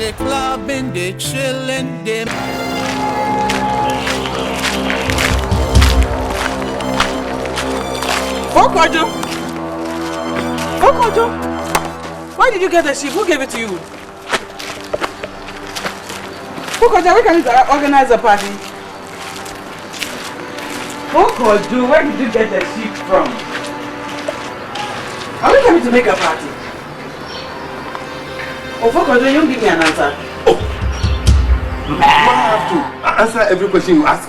they clubbing, they chilling, they. Fokojo! Fokojo! Why did you get the sheep? Who gave it to you? Fokojo, we can organize a party. Fokojo, where did you get the sheep from? Are we coming to make a party? Oh, Fokojo, you don't give me an answer. Oh! I have to answer every question you ask.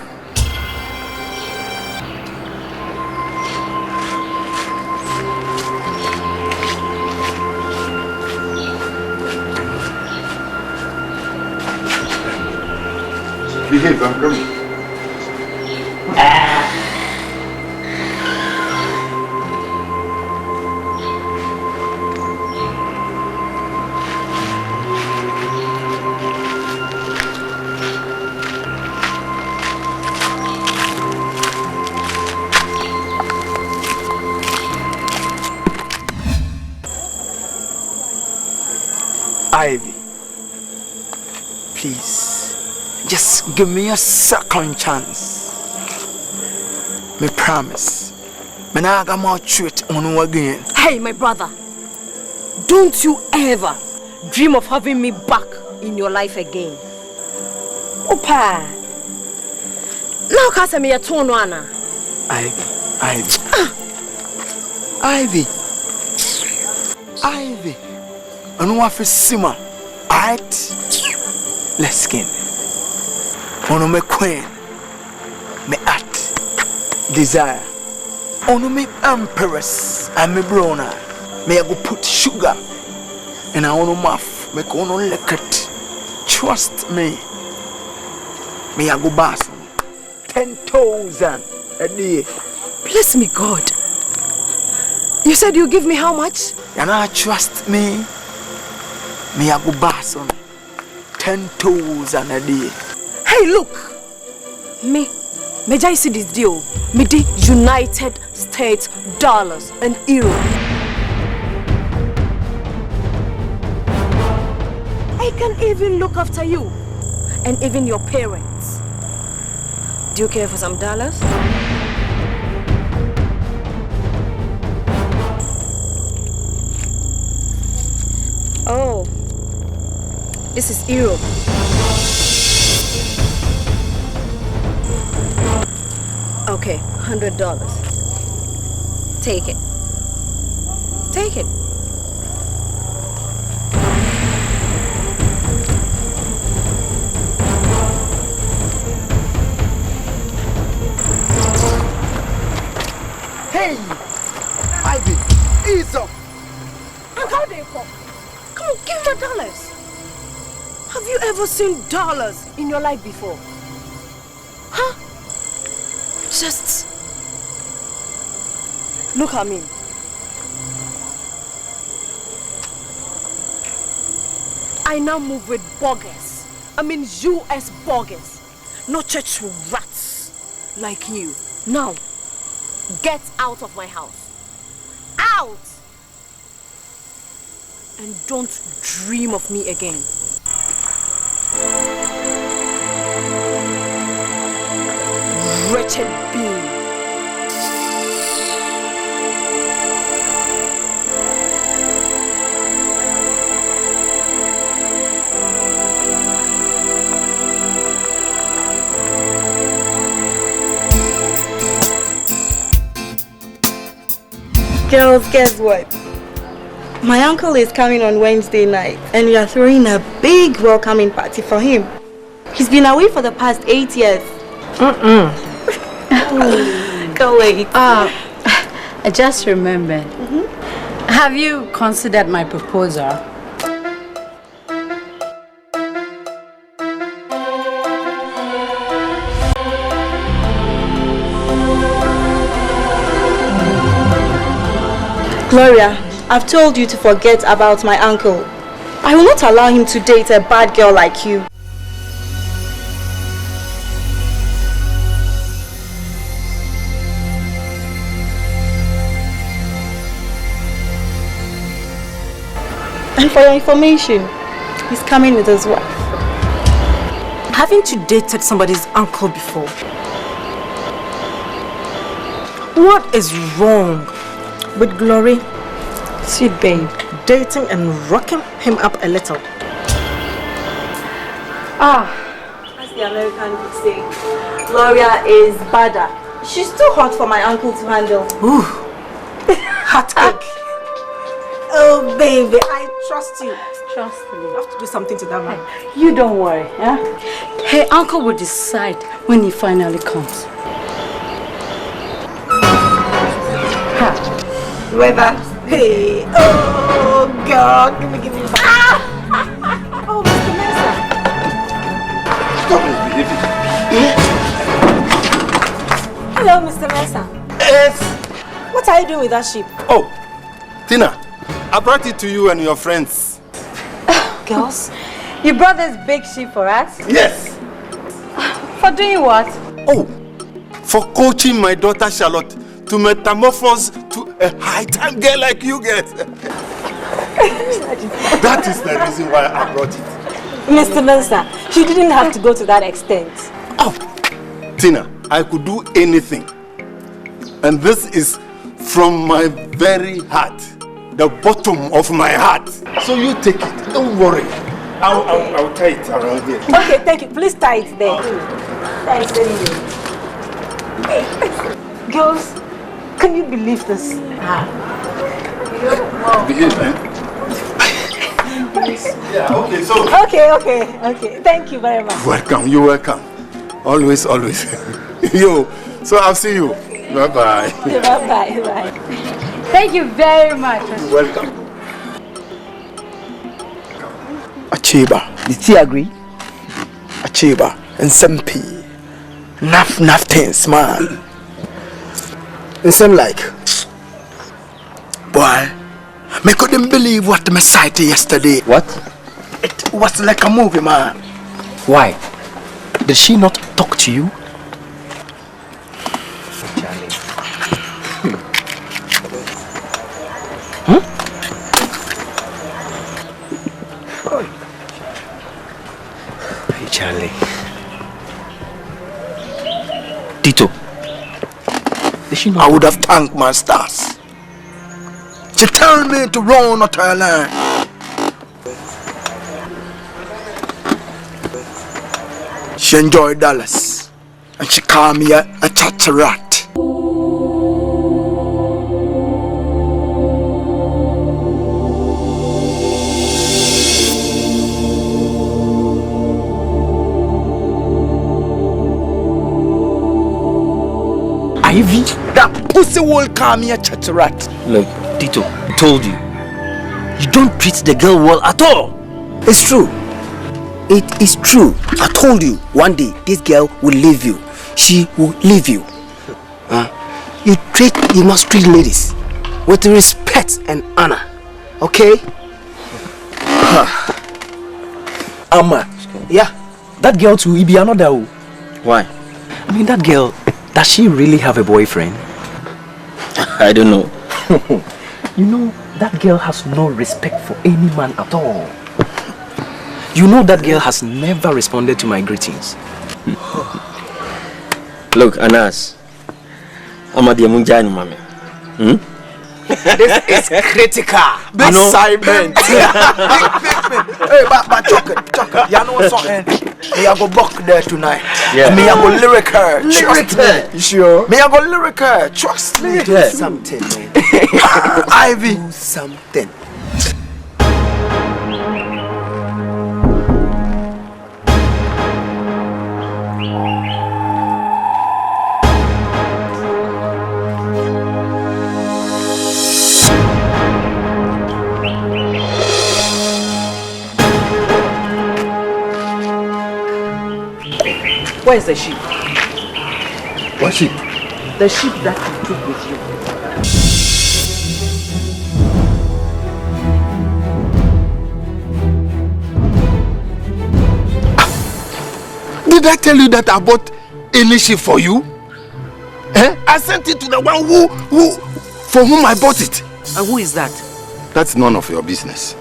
Behave, I'm coming. Ivy, please, just give me a second chance. Me promise. Me nah get more treat on you again. Hey, my brother, don't you ever dream of having me back in your life again. Opa, now can't me a tone one. Ivy, Ivy, Ivy. I know what for Sima. Alright, let's skin. Ono me queen, me at desire. Ono me empress and me brona. Me I go put sugar and I ono mouth. Me go ono lick it. Trust me. Me I go bass 10,000 a day. Bless me, God. You said you give me how much? You know, trust me. Me I go bass on 10,000 a day. Hey, look. Me I see this deal. Me the United States dollars and euro. I can even look after you and even your parents. Do you care for some dollars? Oh, this is euro. Okay, $100. Take it. Take it. Hey, Ivy, ease up. And how they come? Come on, give me dollars. Have you ever seen dollars in your life before? Huh? Just look at me. I now move with boggers. I mean US boggers. Not church rats like you. Now, get out of my house. Out! And don't dream of me again. Wretched being. Girls, guess what? My uncle is coming on Wednesday night and we are throwing a big welcoming party for him. He's been away for the past 8 years. Can't wait. I just remembered. Have you considered my proposal? Gloria, I've told you to forget about my uncle. I will not allow him to date a bad girl like you. And for your information, He's coming with his wife. Haven't you dated somebody's uncle before? What is wrong with Glory? Sweet babe, dating and rocking him up a little. As the American would say, Gloria is badder. She's too hot for my uncle to handle. Ooh, hot cake. Oh baby, I trust you. Trust me. You have to do something to that man. You don't worry, huh? Hey, uncle will decide when he finally comes. Weather. Hey, oh God, give me back. Oh, Mr. Mensah. Stop misbehaving. Hello, Mr. Mensah. Yes. What are you doing with that sheep? Oh, Tina, I brought it to you and your friends. Girls? You brought this big sheep for us? Yes. For doing what? Oh, for coaching my daughter Charlotte to metamorphose to a high-time girl like you guys. That is the reason why I brought it. Mr. Mensah, she didn't have to go to that extent. Oh, Tina, I could do anything. And this is from my very heart. The bottom of my heart. So you take it, don't worry. I'll tie it around here. Okay, thank you. Please tie it there. Thanks anyway. Girls, can you believe this? Behave, man. Yeah, okay, so. Okay. Thank you very much. Welcome, you're welcome. Always. Yo, so I'll see you. Bye-bye. Bye. Thank you very much. You're welcome. Achiba, did you agree? Achiba and Sempi. Enough things, man. It seemed like, boy, I couldn't believe what I saw yesterday. What? It was like a movie, man. Why? Did she not talk to you? Hey, Charlie. Tito. Did she not? I would have thanked my stars. She told me to run out her line. She enjoyed Dallas, and she called me a chatterat. Ivy? That pussy will call me a chatterat. Look, Tito, I told you. You don't treat the girl well at all. It's true. It is true. I told you, one day this girl will leave you. She will leave you. You must treat ladies with respect and honor. Okay? Amma. Yeah. That girl too, it be another. Why? I mean, that girl, does she really have a boyfriend? I don't know. You know, that girl has no respect for any man at all. You know that girl has never responded to my greetings. Look, Anas. I'm at the Munjani, mommy. This is critical. Big Simon. Big. Hey, but chocolate. You know something? Me I go buck there tonight. Yeah. Me I go lyric her. Trust me. You sure? Me I go lyric her. Trust me. Do something, man. Ivy. Do something. Where's the sheep? What sheep? The sheep that you took with you. Did I tell you that I bought any sheep for you? I sent it to the one for whom I bought it. And who is that? That's none of your business.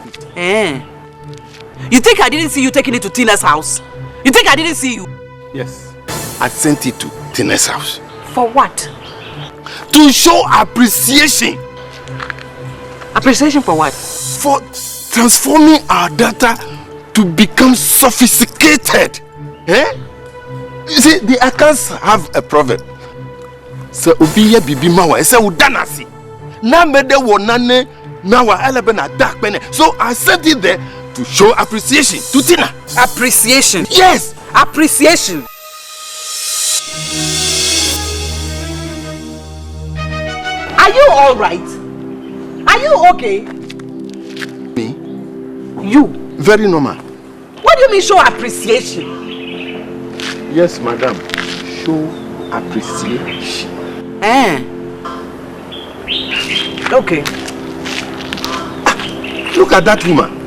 You think I didn't see you taking it to Tina's house? You think I didn't see you? Yes. I sent it to Tina's house. For what? To show appreciation. Appreciation for what? For transforming our data to become sophisticated. Eh? You see, the accounts have a proverb. So ubiye bibi mawa ese udanasi. Na mede wonane na wa elebena dark pene. So I sent it there to show appreciation to Tina. Appreciation? Yes. Appreciation. Are you all right? Are you okay? Me? You. Very normal. What do you mean show appreciation? Yes, madam. Show appreciation. Okay. Look at that woman.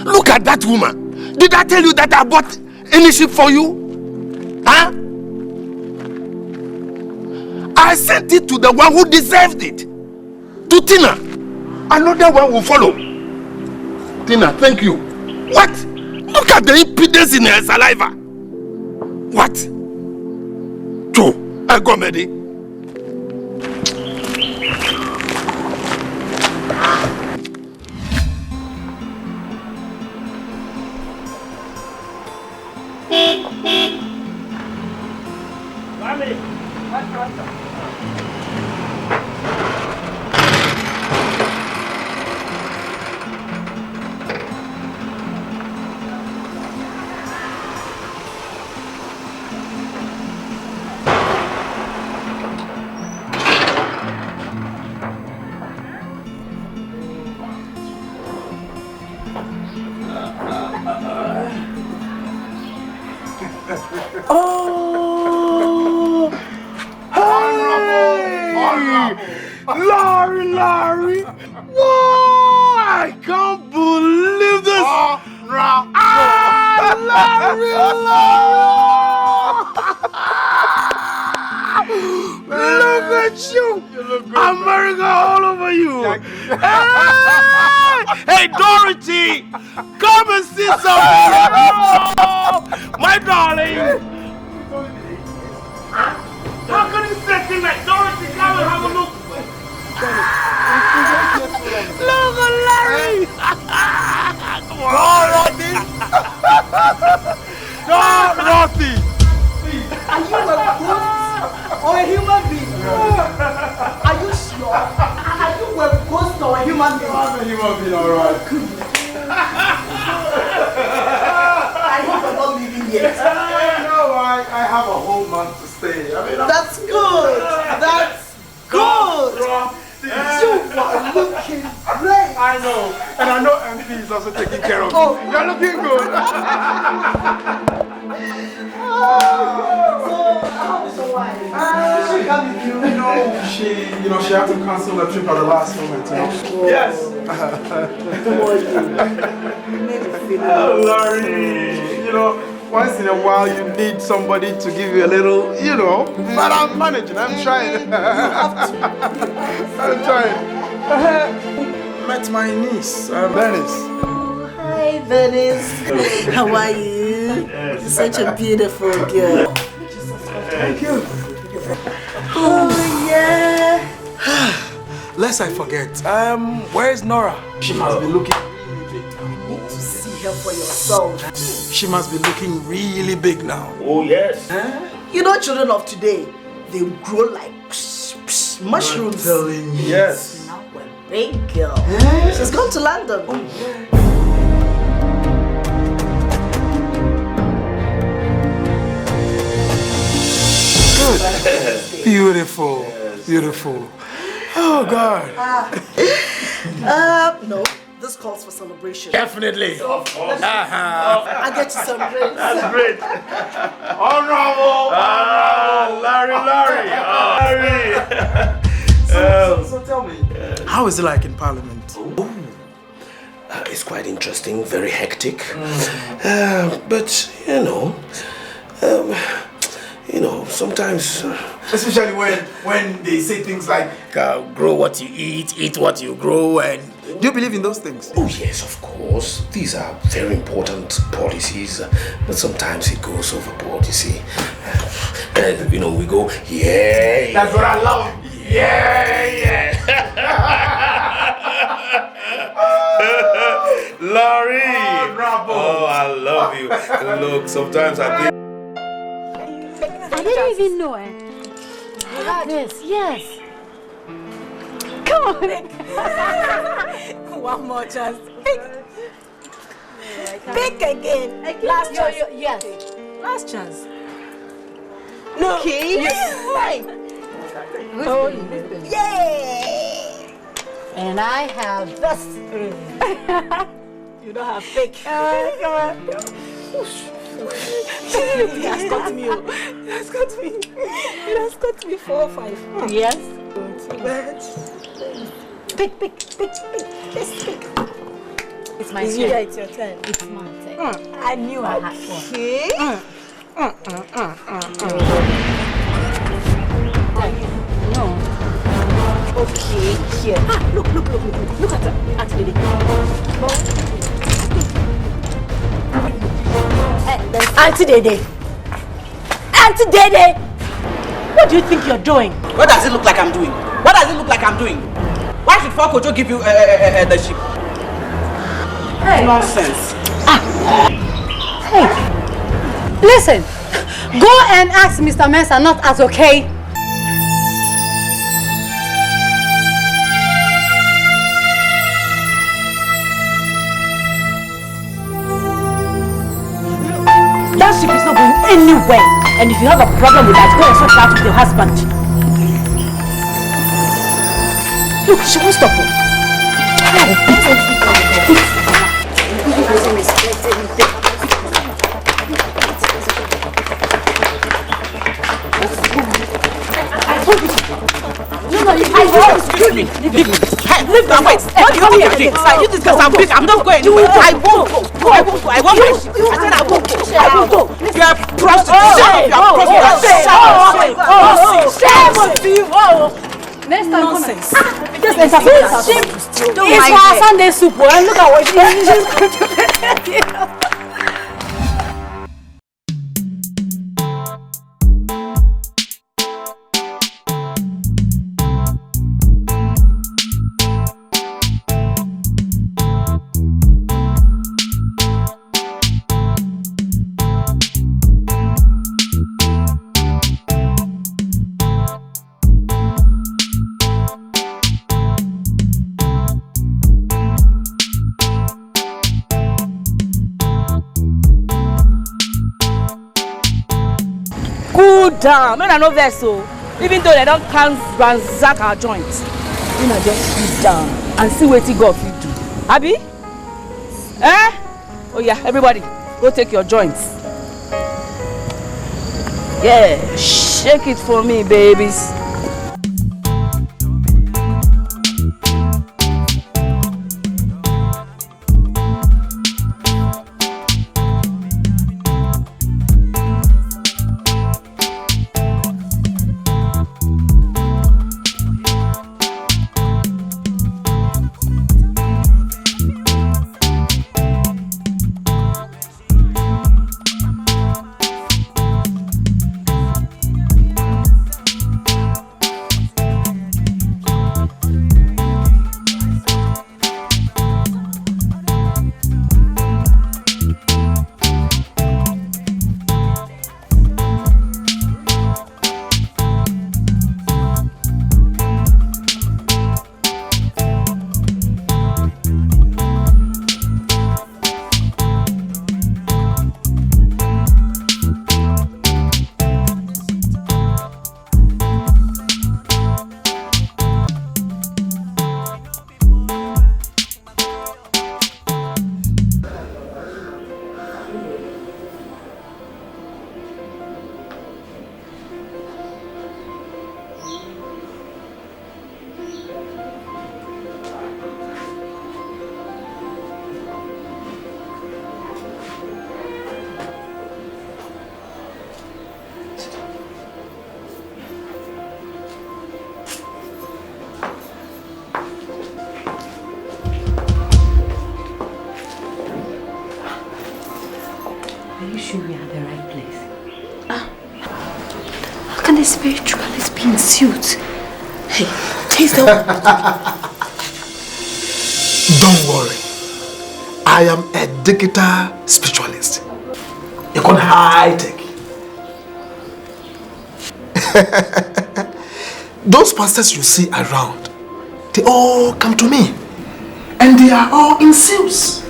Look at that woman. Did I tell you that I bought any ship for you? Huh? I sent it to the one who deserved it. To Tina. Another one will follow. Tina, thank you. What? Look at the impudence in her saliva. What? Joe, I go ready. Oh, hey, Larry, whoa, I can't believe this. Larry, look at you. America all over you. Hey, Dorothy, come and see something. My darling. How can you say things like Dorothy? Come and have a look. Look at Larry. Come on, Dorothy. Dorothy. Are you a ghost or a human being? Are you sure? Are you a ghost or a human being? I'm a human being, alright. I hope I'm not leaving yet. No, I have a whole month to stay. I mean, That's good. That's good. You are looking great. I know. And I know MP is also taking care of you. You're looking good. How is your wife? She come with you. She had to cancel the trip at the last moment. Yes. Oh, Larry. Once in a while you need somebody to give you a little, But I'm managing. I'm trying. I'm trying. Met my niece, Venice. Hi, Venice. How are you? You're such a beautiful girl. Thank you. Oh, yeah. Lest I forget, where's Nora? She must be looking really big. You need to see her for yourself. She must be looking really big now. Oh, yes. You know, children of today, they grow like mushrooms. I'm telling you. Yes. Now a big girl. She's gone to London. Good. Beautiful. Beautiful. Oh, God. No. This calls for celebration. Definitely. Of course. I get to celebrate. That's great. Honorable. Larry. So tell me, how is it like in Parliament? It's quite interesting, very hectic. But sometimes. Especially when they say things like grow what you eat what you grow, and Do you believe in those things? Oh yes, of course. These are very important policies, but sometimes it goes overboard, you see. You know, we go, yeah. That's what I love. Yeah. Laurie! Oh, bravo. Oh, I love you. Look, sometimes I think... I didn't even know it. Like this, yes. Come on. One more chance. Pick again. Last chance. Yes. Last chance. No. Okay. Oh, Yay! and I have this. You don't have pick. Come on. It has got me. It has got me. It has got me 4 or 5. Yes. Pick. Yes, pick. It's my turn. Yeah, it's your turn. It's my turn. I knew I had one. Okay. No. Okay, here. Look at that. Auntie Dede. Auntie Dede. Auntie Dede! What do you think you're doing? What does it look like I'm doing? What does it look like I'm doing? Why should Fokojo give you the sheep? Hey. Nonsense. Hey. Listen. Go and ask Mr. Mensah, not us, okay? That ship is not going anywhere. And if you have a problem with that, go and sort it out with your husband. Look, she won't stop. No, I won't. Excuse me. Leave that way. What do you think you're doing? You this girl, I'm big. I'm not going anywhere. I won't go. I won't go. I won't go. I said I won't go. I won't go. You are prostitute. You are prostitute. Shame on you. Next time, Nonsense. Just entertain her. It's for our Sunday soup. And look at what she's going to prepare. Down. Men are not there, so even though they don't can't ransack our joints, you know, just sit down and see what God will do. Abi? Eh? Oh yeah, everybody, go take your joints. Yeah, shake it for me, babies. Are you sure we are at the right place? How can a spiritualist be in suit? Hey, please don't. Don't worry. I am a digital spiritualist. You call high tech. Those pastors you see around, they all come to me. And they are all in suits.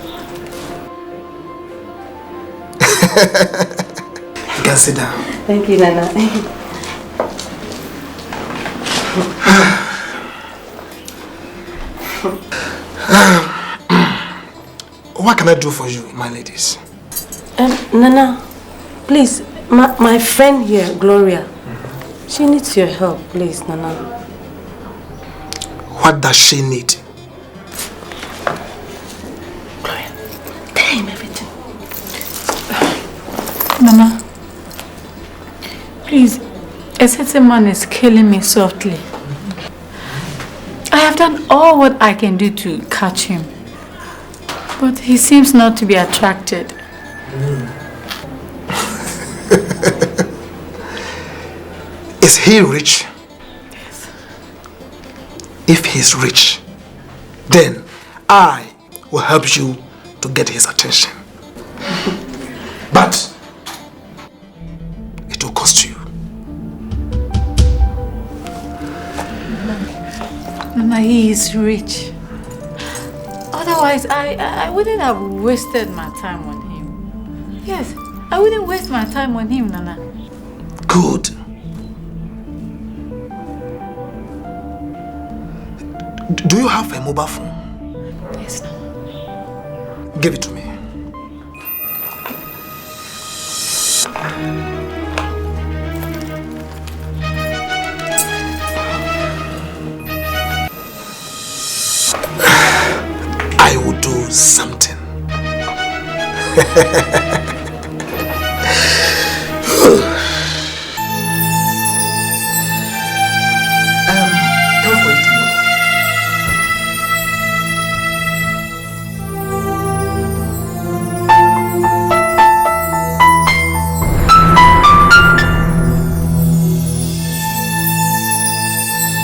You can sit down. Thank you, Nana. What can I do for you, my ladies? Nana, please, my friend here, Gloria, she needs your help, please, Nana. What does she need? Gloria, tell him everything. Nana, please, a certain man is killing me softly. I have done all what I can do to catch him, but he seems not to be attracted. Is he rich? Yes. If he's rich, then I will help you to get his attention. But it will cost you. Nana, he is rich. Otherwise, I wouldn't have wasted my time on him. Yes, I wouldn't waste my time on him, Nana. Good. Do you have a mobile phone? Yes, Nana. Give it to me. I will do something. Come for it tomorrow.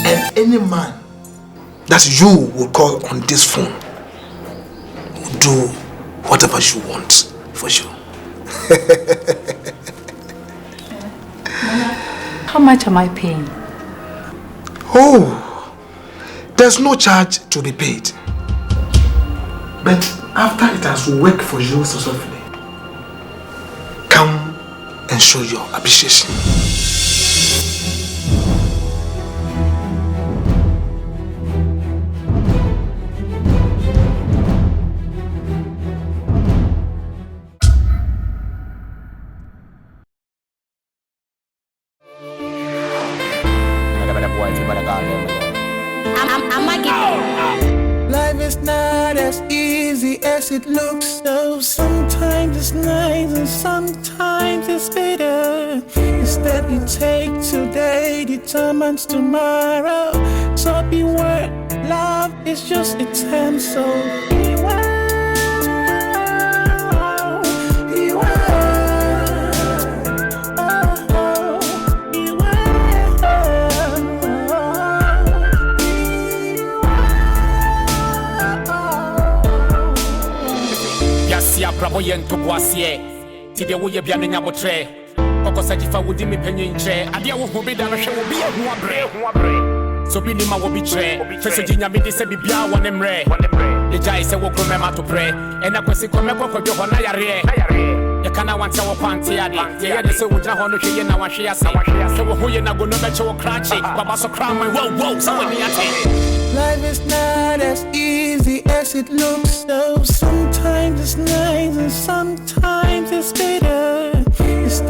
And any man that you will call on this phone will do whatever you want for you. How much am I paying? Oh, there's no charge to be paid. But after it has worked for you successfully, come and show your appreciation. Life is not as easy as it looks. So sometimes it's nice and sometimes it's bitter. Instead you take today determines tomorrow. So beware, love is just a time. So beware. Bravo yen to boisier. Tide wo ye bia no nya botre. Kokosa jifa wodi me panyin che. Ade wo hu be da no hwe wo bi ehu abre. So bi ni ma wo bi tre. Feso jinya me de se bibia wo ne mre. Ye jai se wo krome ma to pre. Ena kwesi kome kokodwo ho na yare. Ye kana wante wo kwante ade. Ye ye de se wo jina ho no hwe ye na wa hwe ase. Se wo hu ye na go no be che wo krache. Baba so kra man wo so we ni ate. Life is not as easy as it looks. So sometimes it's nice and sometimes